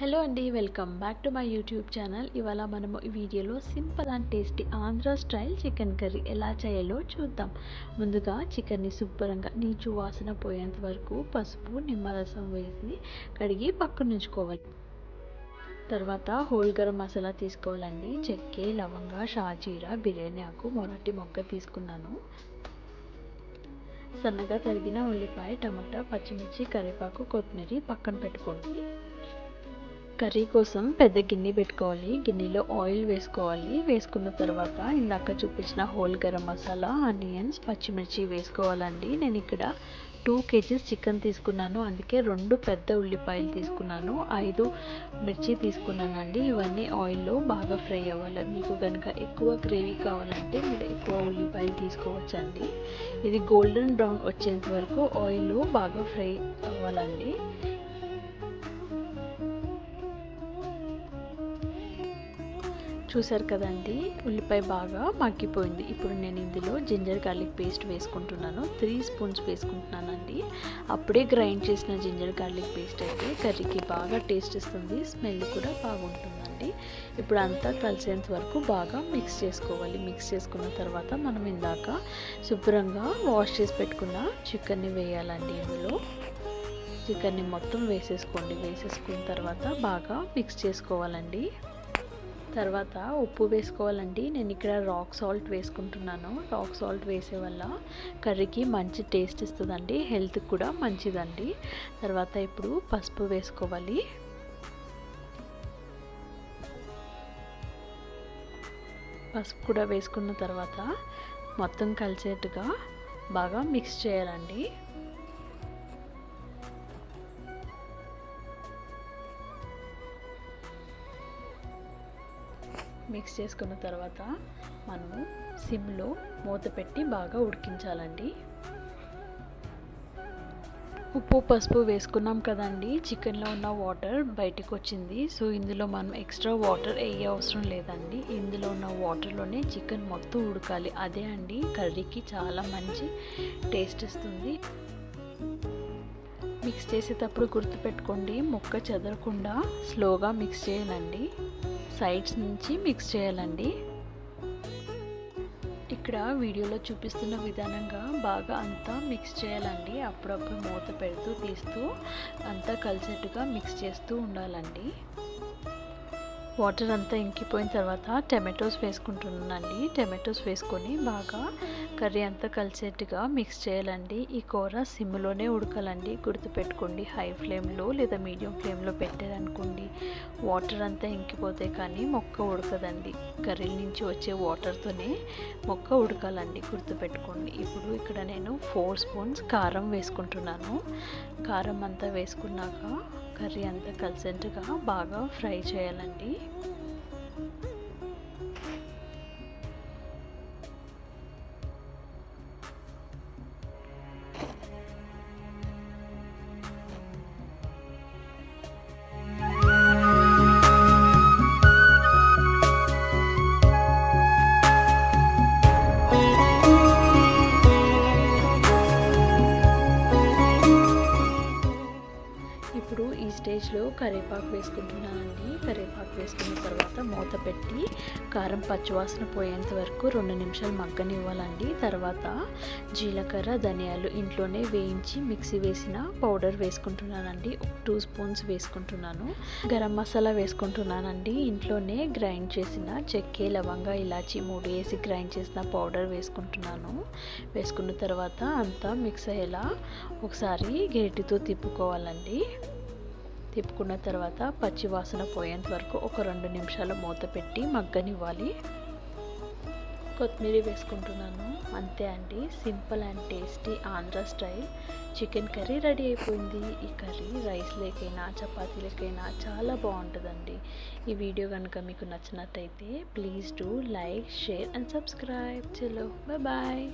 Hello అండి, welcome back to my YouTube channel. ఇవాళ మనము ఈ వీడియోలో simple and tasty Andhra style chicken curry ఎలా చేయాలో చూద్దాం. ముందుగా చికెన్ని శుభ్రంగా నీచు వాసన పోయేంత వరకు పసుపు నిమ్మరసం వేసి కడిగి పక్కన ఉంచుకోవాలి. తర్వాత హోల్ గరం మసాలా తీసుకోవాలండి. చెక్క, లవంగ, షాజీరా, బిర్యానీ ఆకు, మొరటి మొగ్గ తీసుకున్నాను. సన్నగా తరిగిన ఉల్లిపాయ, టమాటా, పచ్చిమిర్చి, కరివేపాకు, కొత్తిమీర పక్కన పెట్టుకోండి. కర్రీ కోసం పెద్ద గిన్నె పెట్టుకోవాలి. గిన్నెలో ఆయిల్ వేసుకోవాలి. వేసుకున్న తర్వాత ఇందాక చూపించిన హోల్ గరం మసాలా, ఆనియన్స్, పచ్చిమిర్చి వేసుకోవాలండి. నేను ఇక్కడ 2 kgs చికెన్ తీసుకున్నాను, అందుకే 2 పెద్ద ఉల్లిపాయలు తీసుకున్నాను, 5 మిర్చి తీసుకున్నానండి. ఇవన్నీ ఆయిల్లో బాగా ఫ్రై అవ్వాలి. మీకు కనుక ఎక్కువ గ్రేవీ కావాలంటే మీరు ఎక్కువ ఉల్లిపాయలు తీసుకోవచ్చండి. ఇది గోల్డెన్ బ్రౌన్ వచ్చేంత వరకు ఆయిల్లో బాగా ఫ్రై అవ్వాలండి. చూసారు కదండి, ఉల్లిపాయ బాగా మగ్గిపోయింది. ఇప్పుడు నేను ఇందులో జింజర్ గార్లిక్ పేస్ట్ వేసుకుంటున్నాను. 3 స్పూన్స్ వేసుకుంటున్నానండి. అప్పుడే గ్రైండ్ చేసిన జింజర్ గార్లిక్ పేస్ట్ అయితే కర్రీకి బాగా టేస్ట్ ఇస్తుంది, స్మెల్ కూడా బాగుంటుందండి. ఇప్పుడు అంతా కలిసేంత వరకు బాగా మిక్స్ చేసుకోవాలి. మిక్స్ చేసుకున్న తర్వాత మనం ఇందాక శుభ్రంగా వాష్ చేసి పెట్టుకున్న చికెన్ని వేయాలండి. ఇందులో చికెన్ని మొత్తం వేసేసుకోండి. వేసేసుకున్న తర్వాత బాగా మిక్స్ చేసుకోవాలండి. తర్వాత ఉప్పు వేసుకోవాలండి. నేను ఇక్కడ రాక్ సాల్ట్ వేసుకుంటున్నాను. రాక్ సాల్ట్ వేసే వల్ల కర్రీకి మంచి టేస్ట్ ఇస్తుందండి, హెల్త్కి కూడా మంచిదండి. తర్వాత ఇప్పుడు పసుపు వేసుకోవాలి. పసుపు కూడా వేసుకున్న తర్వాత మొత్తం కలిసేట్టుగా బాగా మిక్స్ చేయాలండి. మిక్స్ చేసుకున్న తర్వాత మనము సిమ్లో మూత పెట్టి బాగా ఉడికించాలండి. ఉప్పు పసుపు వేసుకున్నాం కదండి, చికెన్లో ఉన్న వాటర్ బయటకు వచ్చింది. సో ఇందులో మనం ఎక్స్ట్రా వాటర్ వేయ అవసరం లేదండి. ఇందులో ఉన్న వాటర్లోనే చికెన్ మొత్తం ఉడకాలి. అదే అండి కర్రీకి చాలా మంచి టేస్ట్ ఇస్తుంది. మిక్స్ చేసేటప్పుడు గుర్తుపెట్టుకోండి, ముక్క చెదరకుండా స్లోగా మిక్స్ చేయాలండి. సైడ్స్ నుంచి మిక్స్ చేయాలండి. ఇక్కడ వీడియోలో చూపిస్తున్న విధానంగా బాగా అంతా మిక్స్ చేయాలండి. అప్పుడప్పుడు మూత పెడుతూ తీస్తూ అంతా కలిసేట్టుగా మిక్స్ చేస్తూ ఉండాలండి. వాటర్ అంతా ఇంకిపోయిన తర్వాత టమాటోస్ వేసుకుంటున్నానండి. టమాటోస్ వేసుకొని బాగా కర్రీ అంతా కలిసేట్టుగా మిక్స్ చేయాలండి. ఈ కూర సిమ్లోనే ఉడకాలండి, గుర్తుపెట్టుకోండి. హై ఫ్లేమ్లో లేదా మీడియం ఫ్లేమ్లో పెట్టారనుకోండి వాటర్ అంతా ఇంకిపోతే కానీ మొక్క ఉడకదండి. కర్రీ నుంచి వచ్చే వాటర్తోనే మొక్క ఉడకాలండి, గుర్తుపెట్టుకోండి. ఇప్పుడు ఇక్కడ నేను 4 స్పూన్స్ కారం వేసుకుంటున్నాను. కారం అంతా వేసుకున్నాక కర్రీ అంతా కలిసేట్టుగా బాగా ఫ్రై చేయాలండి. ఇప్పుడు ఈ స్టేజ్లో కరివేపాకు వేసుకుంటున్నానండి. కరివేపాకు వేసుకున్న తర్వాత మూత పెట్టి కారం పచ్చివాసన పోయేంత వరకు 2 నిమిషాలు మగ్గనివ్వాలండి. తర్వాత జీలకర్ర, ధనియాలు ఇంట్లోనే వేయించి మిక్సీ వేసిన పౌడర్ వేసుకుంటున్నానండి. 2 స్పూన్స్ వేసుకుంటున్నాను. గరం మసాలా వేసుకుంటున్నానండి. ఇంట్లోనే గ్రైండ్ చేసిన చెక్క, లవంగ, ఇలాచి 3 వేసి గ్రైండ్ చేసిన పౌడర్ వేసుకుంటున్నాను. వేసుకున్న తర్వాత అంతా మిక్స్ అయ్యేలా ఒకసారి గరిటెతో తిప్పుకోవాలండి. తిప్పుకున్న తర్వాత పచ్చి వాసన పోయేంత వరకు ఒక 2 నిమిషాలు మూత పెట్టి మగ్గనివ్వాలి. కొత్తిమీర వేసుకుంటున్నాను. అంతే అండి, simple and tasty Andhra style chicken curry ready అయిపోయింది. ఈ కర్రీ రైస్ లేకైనా చపాతీలకైనా చాలా బాగుంటుందండి. ఈ వీడియో కనుక మీకు నచ్చినట్టయితే please do like, share and subscribe. చలో బాయ్ బాయ్.